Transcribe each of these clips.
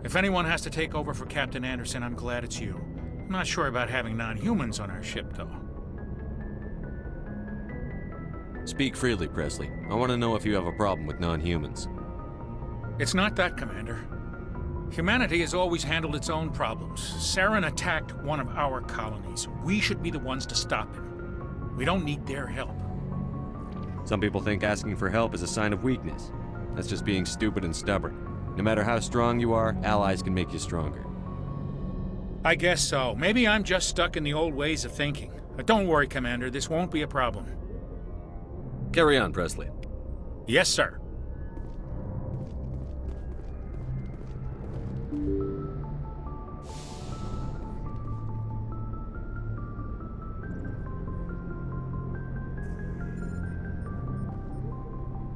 If anyone has to take over for Captain Anderson, I'm glad it's you. I'm not sure about having non-humans on our ship, though. Speak freely, Presley. I want to know if you have a problem with non-humans. It's not that, Commander. Humanity has always handled its own problems. Saren attacked one of our colonies. We should be the ones to stop him. We don't need their help. Some people think asking for help is a sign of weakness. That's just being stupid and stubborn. No matter how strong you are, allies can make you stronger. I guess so. Maybe I'm just stuck in the old ways of thinking. But don't worry, Commander. This won't be a problem. Carry on, Presley. Yes, sir.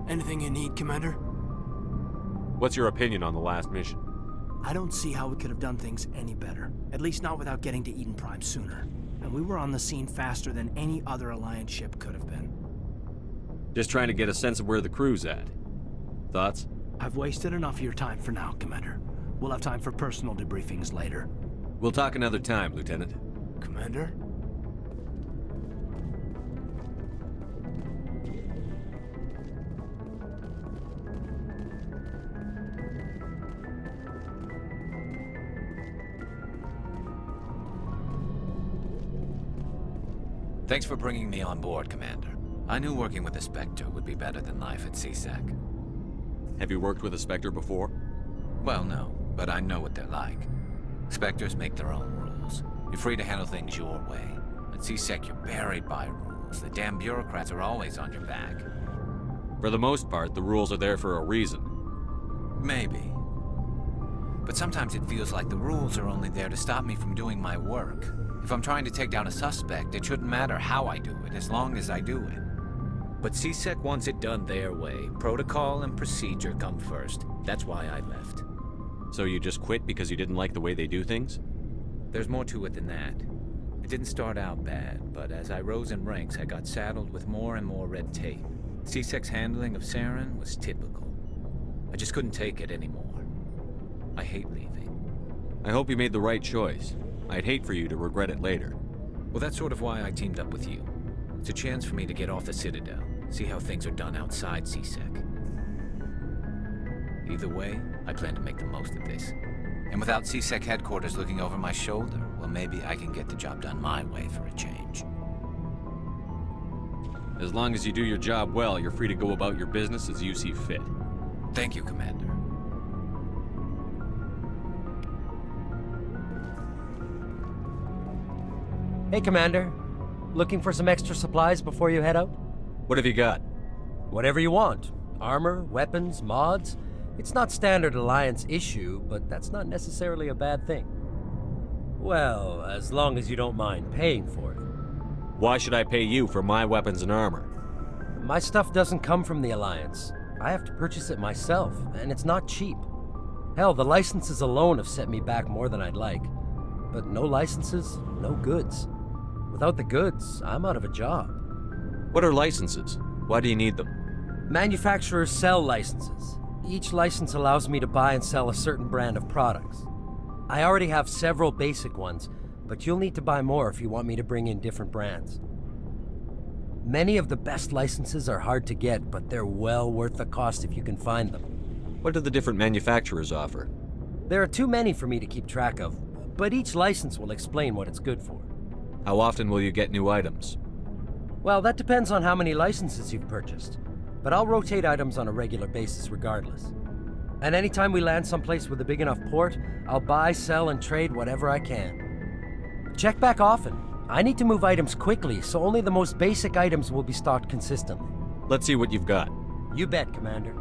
Anything you need, Commander? What's your opinion on the last mission? I don't see how we could have done things any better. At least not without getting to Eden Prime sooner. And we were on the scene faster than any other Alliance ship could have been. Just trying to get a sense of where the crew's at. Thoughts? I've wasted enough of your time for now, Commander. We'll have time for personal debriefings later. We'll talk another time, Lieutenant. Commander? Thanks for bringing me on board, Commander. I knew working with the Spectre would be better than life at CSEC. Have you worked with a Spectre before? Well, no, but I know what they're like. Spectres make their own rules. You're free to handle things your way. At CSEC, you're buried by rules. The damn bureaucrats are always on your back. For the most part, the rules are there for a reason. Maybe. But sometimes it feels like the rules are only there to stop me from doing my work. If I'm trying to take down a suspect, it shouldn't matter how I do it, as long as I do it. But CSEC wants it done their way. Protocol and procedure come first. That's why I left. So you just quit because you didn't like the way they do things? There's more to it than that. It didn't start out bad, but as I rose in ranks, I got saddled with more and more red tape. CSEC's handling of Saren was typical. I just couldn't take it anymore. I hate leaving. I hope you made the right choice. I'd hate for you to regret it later. Well, that's sort of why I teamed up with you. It's a chance for me to get off the Citadel, see how things are done outside CSEC. Either way, I plan to make the most of this. And without CSEC headquarters looking over my shoulder, well, maybe I can get the job done my way for a change. As long as you do your job well, you're free to go about your business as you see fit. Thank you, Commander. Hey, Commander. Looking for some extra supplies before you head out? What have you got? Whatever you want. Armor, weapons, mods. It's not standard Alliance issue, but that's not necessarily a bad thing. Well, as long as you don't mind paying for it. Why should I pay you for my weapons and armor? My stuff doesn't come from the Alliance. I have to purchase it myself, and it's not cheap. Hell, the licenses alone have set me back more than I'd like. But no licenses, no goods. Without the goods, I'm out of a job. What are licenses? Why do you need them? Manufacturers sell licenses. Each license allows me to buy and sell a certain brand of products. I already have several basic ones, but you'll need to buy more if you want me to bring in different brands. Many of the best licenses are hard to get, but they're well worth the cost if you can find them. What do the different manufacturers offer? There are too many for me to keep track of, but each license will explain what it's good for. How often will you get new items? Well, that depends on how many licenses you've purchased, but I'll rotate items on a regular basis regardless. And anytime we land someplace with a big enough port, I'll buy, sell, and trade whatever I can. Check back often. I need to move items quickly, so only the most basic items will be stocked consistently. Let's see what you've got. You bet, Commander.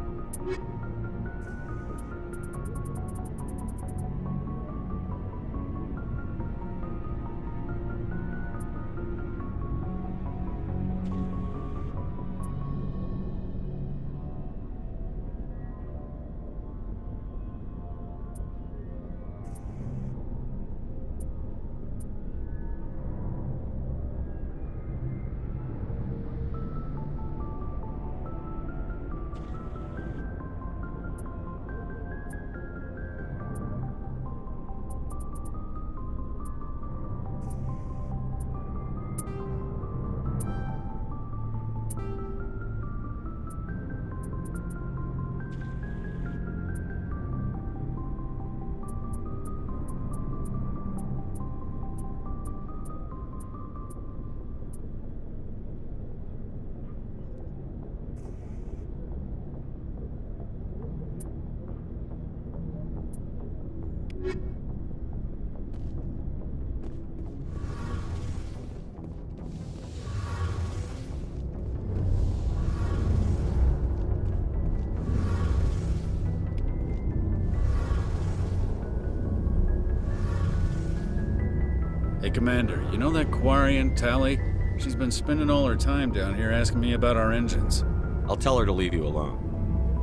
Hey, Commander, you know that Quarian, Tally? She's been spending all her time down here asking me about our engines. I'll tell her to leave you alone.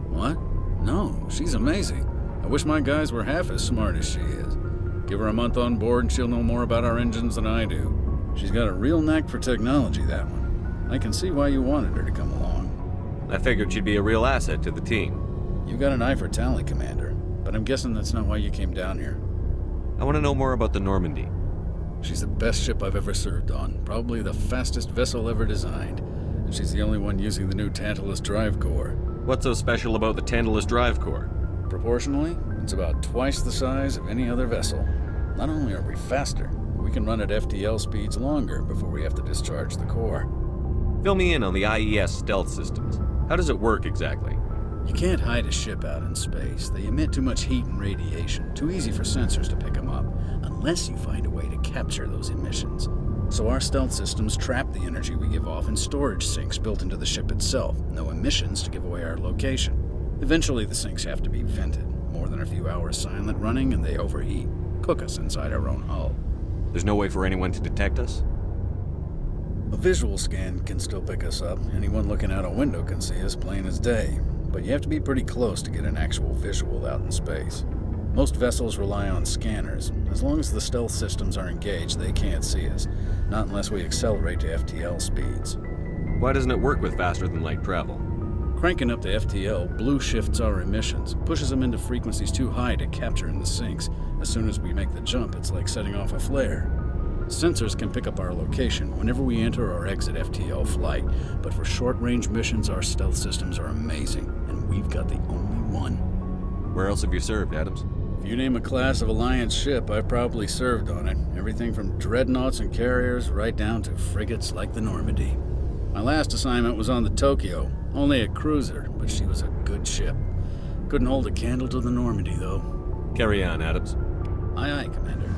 What? No, she's amazing. I wish my guys were half as smart as she is. Give her a month on board and she'll know more about our engines than I do. She's got a real knack for technology, that one. I can see why you wanted her to come along. I figured she'd be a real asset to the team. You got an eye for Tally, Commander, but I'm guessing that's not why you came down here. I want to know more about the Normandy. She's the best ship I've ever served on, probably the fastest vessel ever designed. And she's the only one using the new Tantalus drive core. What's so special about the Tantalus drive core? Proportionally, it's about twice the size of any other vessel. Not only are we faster, but we can run at FTL speeds longer before we have to discharge the core. Fill me in on the IES stealth systems. How does it work exactly? You can't hide a ship out in space. They emit too much heat and radiation, too easy for sensors to pick them up, unless you find a way to capture those emissions. So our stealth systems trap the energy we give off in storage sinks built into the ship itself. No emissions to give away our location. Eventually the sinks have to be vented. More than a few hours silent running and they overheat. Cook us inside our own hull. There's no way for anyone to detect us? A visual scan can still pick us up. Anyone looking out a window can see us plain as day. But you have to be pretty close to get an actual visual out in space. Most vessels rely on scanners. As long as the stealth systems are engaged, they can't see us. Not unless we accelerate to FTL speeds. Why doesn't it work with faster-than-light travel? Cranking up to FTL blue shifts our emissions, pushes them into frequencies too high to capture in the sinks. As soon as we make the jump, it's like setting off a flare. Sensors can pick up our location whenever we enter or exit FTL flight, but for short-range missions, our stealth systems are amazing, and we've got the only one. Where else have you served, Adams? If you name a class of Alliance ship, I've probably served on it. Everything from dreadnoughts and carriers right down to frigates like the Normandy. My last assignment was on the Tokyo, only a cruiser, but she was a good ship. Couldn't hold a candle to the Normandy, though. Carry on, Adams. Aye, aye, Commander.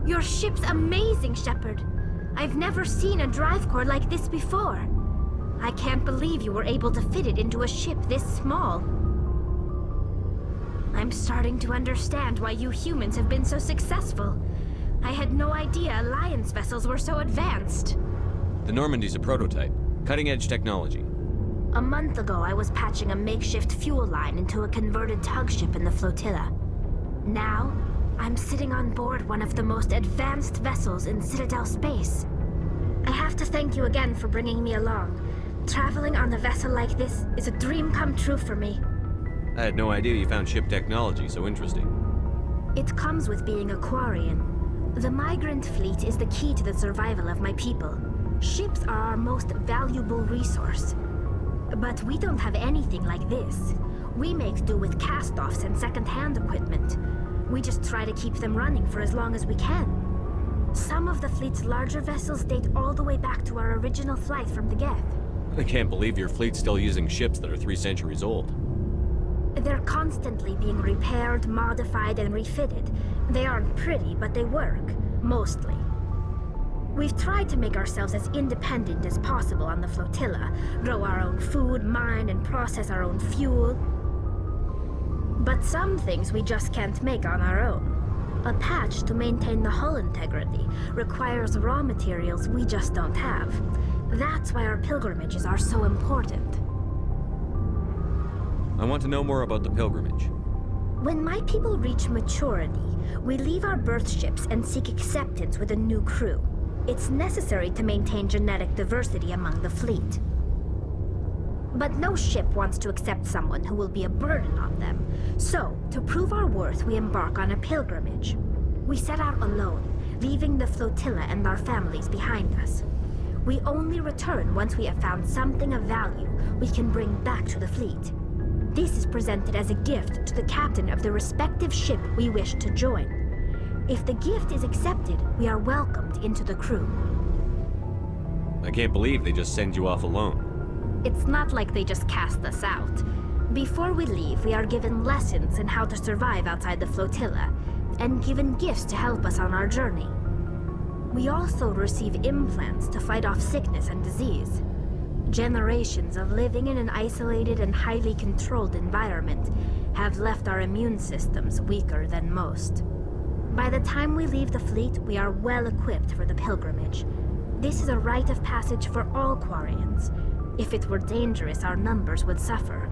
Your ship's amazing, Shepard. I've never seen a drive core like this before. I can't believe you were able to fit it into a ship this small. I'm starting to understand why you humans have been so successful. I had no idea Alliance vessels were so advanced. The Normandy's a prototype. Cutting-edge technology. A month ago, I was patching a makeshift fuel line into a converted tug ship in the flotilla. Now, I'm sitting on board one of the most advanced vessels in Citadel space. I have to thank you again for bringing me along. Traveling on a vessel like this is a dream come true for me. I had no idea you found ship technology so interesting. It comes with being a Quarian. The migrant fleet is the key to the survival of my people. Ships are our most valuable resource. But we don't have anything like this. We make do with cast-offs and second-hand equipment. We just try to keep them running for as long as we can. Some of the fleet's larger vessels date all the way back to our original flight from the Geth. I can't believe your fleet's still using ships that are 3 centuries old. They're constantly being repaired, modified, and refitted. They aren't pretty, but they work. Mostly. We've tried to make ourselves as independent as possible on the flotilla, grow our own food, mine, and process our own fuel. But some things we just can't make on our own. A patch to maintain the hull integrity requires raw materials we just don't have. That's why our pilgrimages are so important. I want to know more about the pilgrimage. When my people reach maturity, we leave our birth ships and seek acceptance with a new crew. It's necessary to maintain genetic diversity among the fleet. But no ship wants to accept someone who will be a burden on them. So, to prove our worth, we embark on a pilgrimage. We set out alone, leaving the flotilla and our families behind us. We only return once we have found something of value we can bring back to the fleet. This is presented as a gift to the captain of the respective ship we wish to join. If the gift is accepted, we are welcomed into the crew. I can't believe they just send you off alone. It's not like they just cast us out. Before we leave, we are given lessons in how to survive outside the flotilla, and given gifts to help us on our journey. We also receive implants to fight off sickness and disease. Generations of living in an isolated and highly controlled environment have left our immune systems weaker than most. By the time we leave the fleet, we are well equipped for the pilgrimage. This is a rite of passage for all Quarians. If it were dangerous, our numbers would suffer.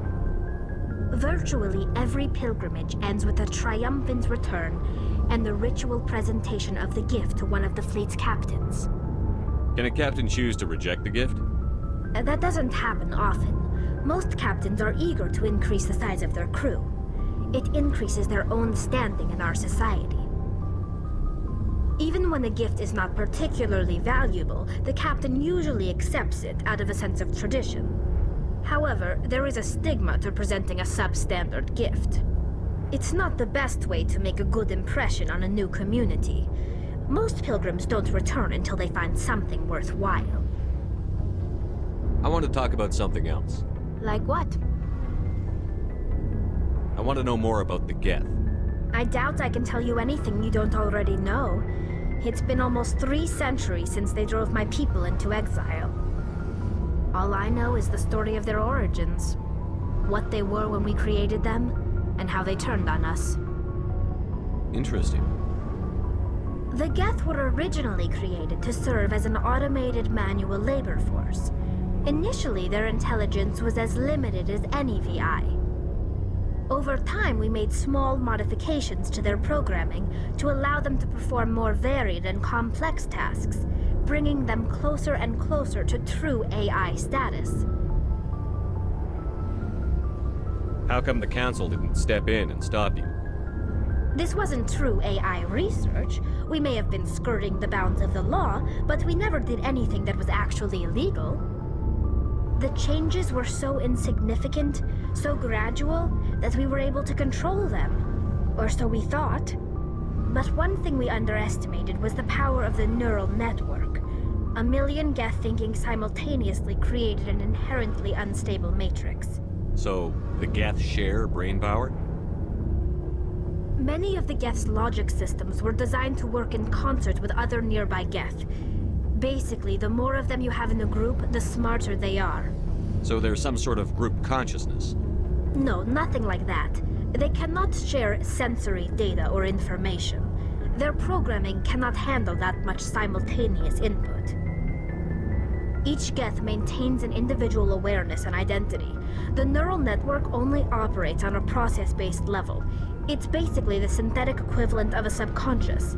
Virtually every pilgrimage ends with a triumphant return and the ritual presentation of the gift to one of the fleet's captains. Can a captain choose to reject the gift? That doesn't happen often. Most captains are eager to increase the size of their crew. It increases their own standing in our society. Even when the gift is not particularly valuable, the captain usually accepts it out of a sense of tradition. However, there is a stigma to presenting a substandard gift. It's not the best way to make a good impression on a new community. Most pilgrims don't return until they find something worthwhile. I want to talk about something else. Like what? I want to know more about the Geth. I doubt I can tell you anything you don't already know. It's been almost 3 centuries since they drove my people into exile. All I know is the story of their origins. What they were when we created them, and how they turned on us. Interesting. The Geth were originally created to serve as an automated manual labor force. Initially, their intelligence was as limited as any VI. Over time, we made small modifications to their programming to allow them to perform more varied and complex tasks, bringing them closer and closer to true AI status. How come the Council didn't step in and stop you? This wasn't true AI research. We may have been skirting the bounds of the law, but we never did anything that was actually illegal. The changes were so insignificant, so gradual, that we were able to control them. Or so we thought. But one thing we underestimated was the power of the neural network. 1 million Geth thinking simultaneously created an inherently unstable matrix. So, the Geth share brain power? Many of the Geth's logic systems were designed to work in concert with other nearby Geth. Basically, the more of them you have in a group, the smarter they are. So there's some sort of group consciousness? No, nothing like that. They cannot share sensory data or information. Their programming cannot handle that much simultaneous input. Each Geth maintains an individual awareness and identity. The neural network only operates on a process-based level. It's basically the synthetic equivalent of a subconscious.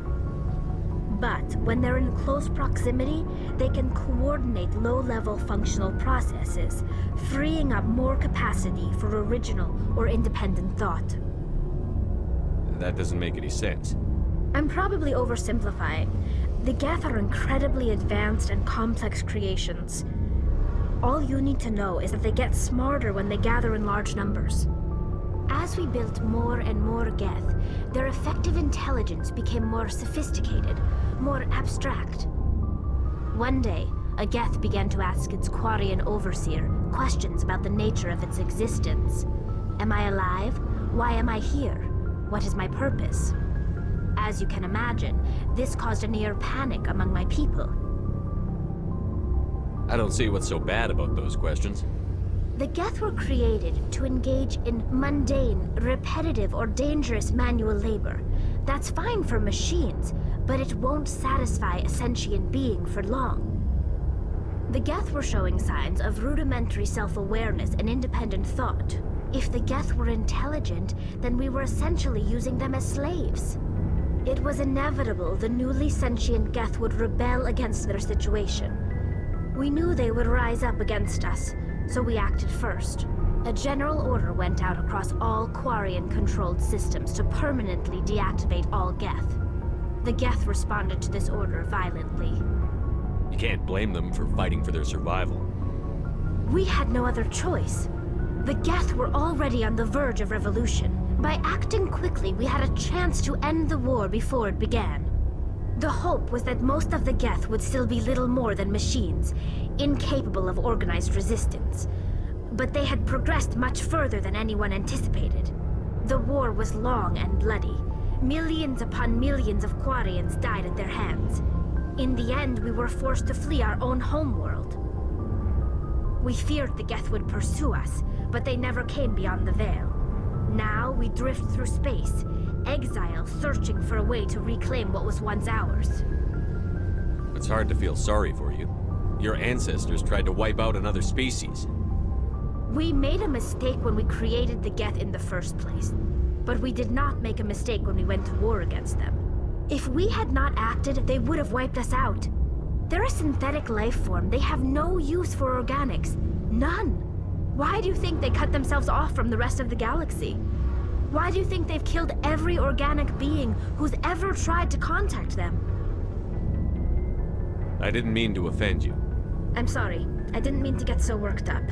But when they're in close proximity, they can coordinate low-level functional processes, freeing up more capacity for original or independent thought. That doesn't make any sense. I'm probably oversimplifying. The Geth are incredibly advanced and complex creations. All you need to know is that they get smarter when they gather in large numbers. As we built more and more Geth, their effective intelligence became more sophisticated, more abstract. One day, a Geth began to ask its Quarian overseer questions about the nature of its existence. Am I alive? Why am I here? What is my purpose? As you can imagine, this caused a near panic among my people. I don't see what's so bad about those questions. The Geth were created to engage in mundane, repetitive, or dangerous manual labor. That's fine for machines, but it won't satisfy a sentient being for long. The Geth were showing signs of rudimentary self-awareness and independent thought. If the Geth were intelligent, then we were essentially using them as slaves. It was inevitable the newly sentient Geth would rebel against their situation. We knew they would rise up against us, so we acted first. A general order went out across all Quarian-controlled systems to permanently deactivate all Geth. The Geth responded to this order violently. You can't blame them for fighting for their survival. We had no other choice. The Geth were already on the verge of revolution. By acting quickly, we had a chance to end the war before it began. The hope was that most of the Geth would still be little more than machines, incapable of organized resistance. But they had progressed much further than anyone anticipated. The war was long and bloody. Millions upon millions of Quarians died at their hands. In the end, we were forced to flee our own homeworld. We feared the Geth would pursue us, but they never came beyond the Veil. Now we drift through space, exile searching for a way to reclaim what was once ours. It's hard to feel sorry for you. Your ancestors tried to wipe out another species. We made a mistake when we created the Geth in the first place, but we did not make a mistake when we went to war against them. If we had not acted, they would have wiped us out. They're a synthetic life form. They have no use for organics. None. Why do you think they cut themselves off from the rest of the galaxy? Why do you think they've killed every organic being who's ever tried to contact them? I didn't mean to offend you. I'm sorry. I didn't mean to get so worked up.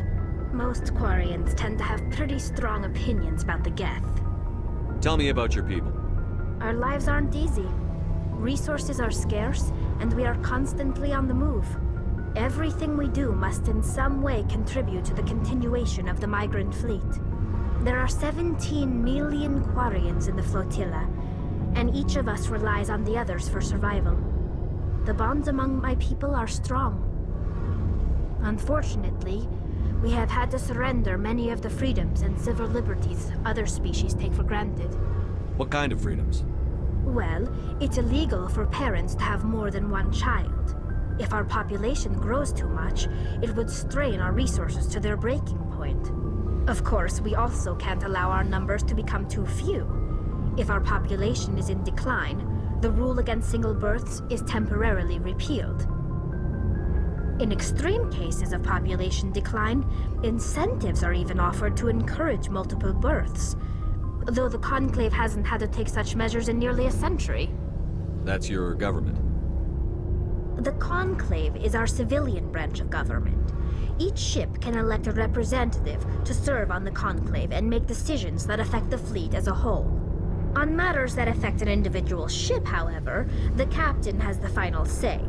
Most Quarians tend to have pretty strong opinions about the Geth. Tell me about your people. Our lives aren't easy. Resources are scarce, and we are constantly on the move. Everything we do must in some way contribute to the continuation of the migrant fleet. There are 17 million Quarians in the flotilla, and each of us relies on the others for survival. The bonds among my people are strong. Unfortunately, we have had to surrender many of the freedoms and civil liberties other species take for granted. What kind of freedoms? Well, it's illegal for parents to have more than one child. If our population grows too much, it would strain our resources to their breaking point. Of course, we also can't allow our numbers to become too few. If our population is in decline, the rule against single births is temporarily repealed. In extreme cases of population decline, incentives are even offered to encourage multiple births, though the Conclave hasn't had to take such measures in nearly a century. That's your government. The Conclave is our civilian branch of government. Each ship can elect a representative to serve on the Conclave and make decisions that affect the fleet as a whole. On matters that affect an individual ship, however, the captain has the final say.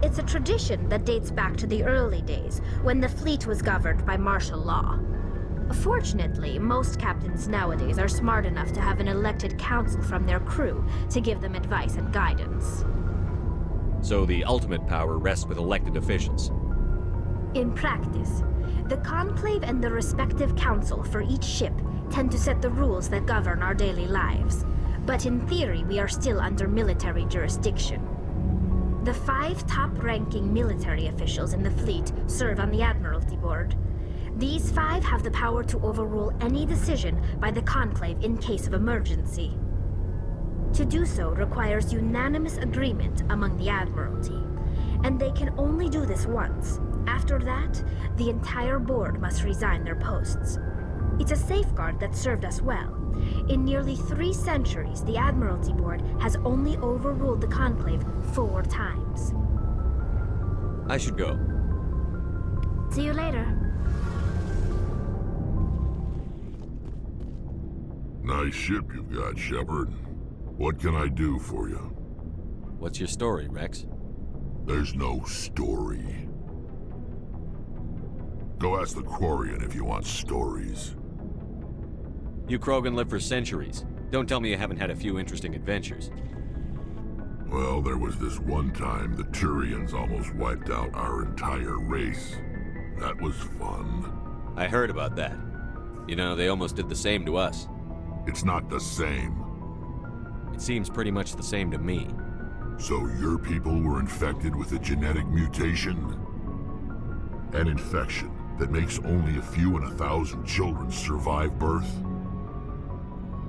It's a tradition that dates back to the early days, when the fleet was governed by martial law. Fortunately, most captains nowadays are smart enough to have an elected council from their crew to give them advice and guidance. So the ultimate power rests with elected officials. In practice, the Conclave and the respective council for each ship tend to set the rules that govern our daily lives. But in theory, we are still under military jurisdiction. The 5 top-ranking military officials in the fleet serve on the Admiralty Board. These 5 have the power to overrule any decision by the Conclave in case of emergency. To do so requires unanimous agreement among the Admiralty, and they can only do this once. After that, the entire board must resign their posts. It's a safeguard that served us well. In nearly 3 centuries, the Admiralty Board has only overruled the Conclave 4 times. I should go. See you later. Nice ship you've got, Shepard. What can I do for you? What's your story, Rex? There's no story. Go ask the Quarian if you want stories. You Krogan live for centuries. Don't tell me you haven't had a few interesting adventures. Well, there was this one time the Turians almost wiped out our entire race. That was fun. I heard about that. You know, they almost did the same to us. It's not the same. It seems pretty much the same to me. So your people were infected with a genetic mutation? An infection that makes only a few in 1,000 children survive birth?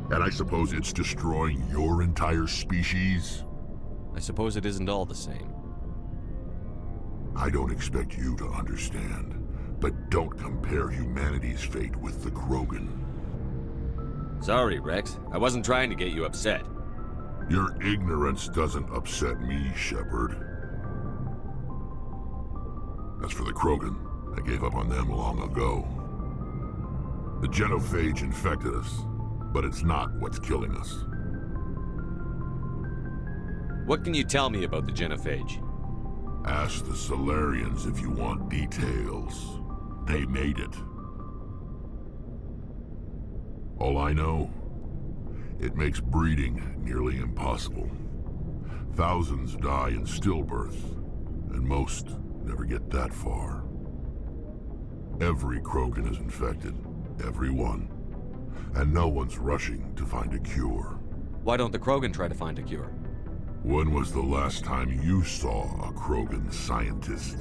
And I suppose it's destroying your entire species? I suppose it isn't all the same. I don't expect you to understand, but don't compare humanity's fate with the Krogan. Sorry, Rex. I wasn't trying to get you upset. Your ignorance doesn't upset me, Shepard. As for the Krogan, I gave up on them long ago. The genophage infected us, but it's not what's killing us. What can you tell me about the genophage? Ask the Solarians if you want details. They made it. All I know, it makes breeding nearly impossible. Thousands die in stillbirth, and most never get that far. Every Krogan is infected, every one. And no one's rushing to find a cure. Why don't the Krogan try to find a cure? When was the last time you saw a Krogan scientist?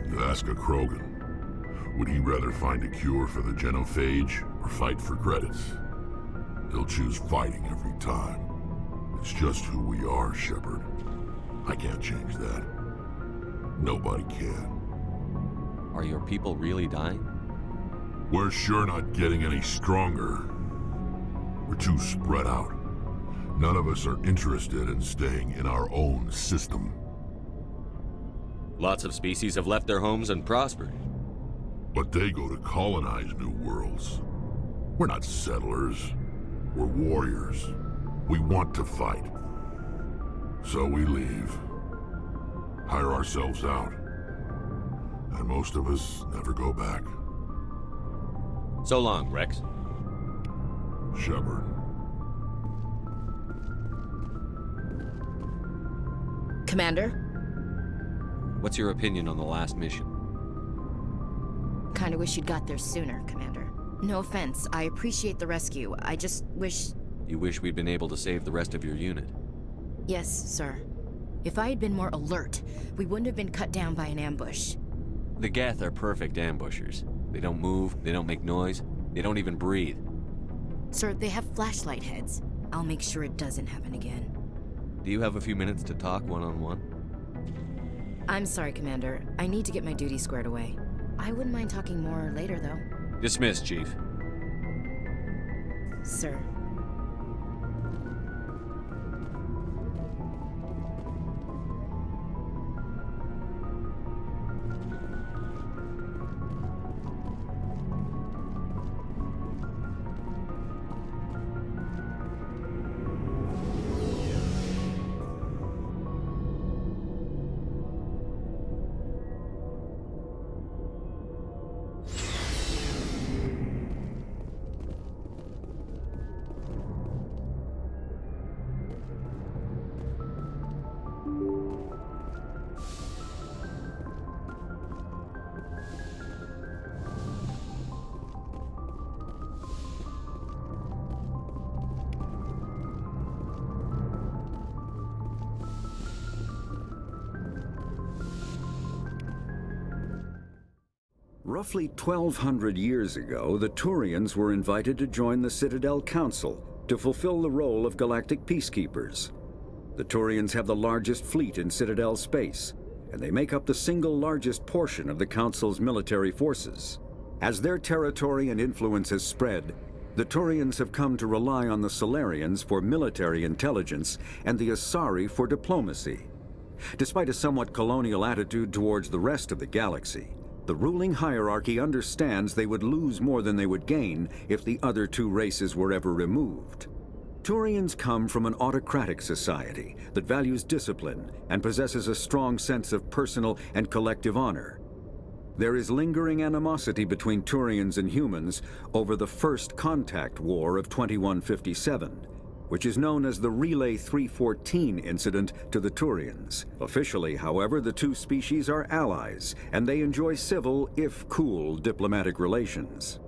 You ask a Krogan, would he rather find a cure for the genophage or fight for credits? He'll choose fighting every time. It's just who we are, Shepard. I can't change that. Nobody can. Are your people really dying? We're sure not getting any stronger. We're too spread out. None of us are interested in staying in our own system. Lots of species have left their homes and prospered. But they go to colonize new worlds. We're not settlers. We're warriors. We want to fight. So we leave. Hire ourselves out. And most of us never go back. So long, Rex. Shepard. Commander? What's your opinion on the last mission? Kinda wish you'd got there sooner, Commander. No offense, I appreciate the rescue. I just wish... You wish we'd been able to save the rest of your unit? Yes, sir. If I had been more alert, we wouldn't have been cut down by an ambush. The Geth are perfect ambushers. They don't move, they don't make noise, they don't even breathe. Sir, they have flashlight heads. I'll make sure it doesn't happen again. Do you have a few minutes to talk one-on-one? I'm sorry, Commander. I need to get my duty squared away. I wouldn't mind talking more later, though. Dismissed, Chief. Sir. Roughly 1,200 years ago, the Turians were invited to join the Citadel Council to fulfill the role of galactic peacekeepers. The Turians have the largest fleet in Citadel space, and they make up the single largest portion of the Council's military forces. As their territory and influence has spread, the Turians have come to rely on the Salarians for military intelligence and the Asari for diplomacy. Despite a somewhat colonial attitude towards the rest of the galaxy, the ruling hierarchy understands they would lose more than they would gain if the other two races were ever removed. Turians come from an autocratic society that values discipline and possesses a strong sense of personal and collective honor. There is lingering animosity between Turians and humans over the First Contact War of 2157, which is known as the Relay 314 incident to the Turians. Officially, however, the two species are allies, and they enjoy civil, if cool, diplomatic relations.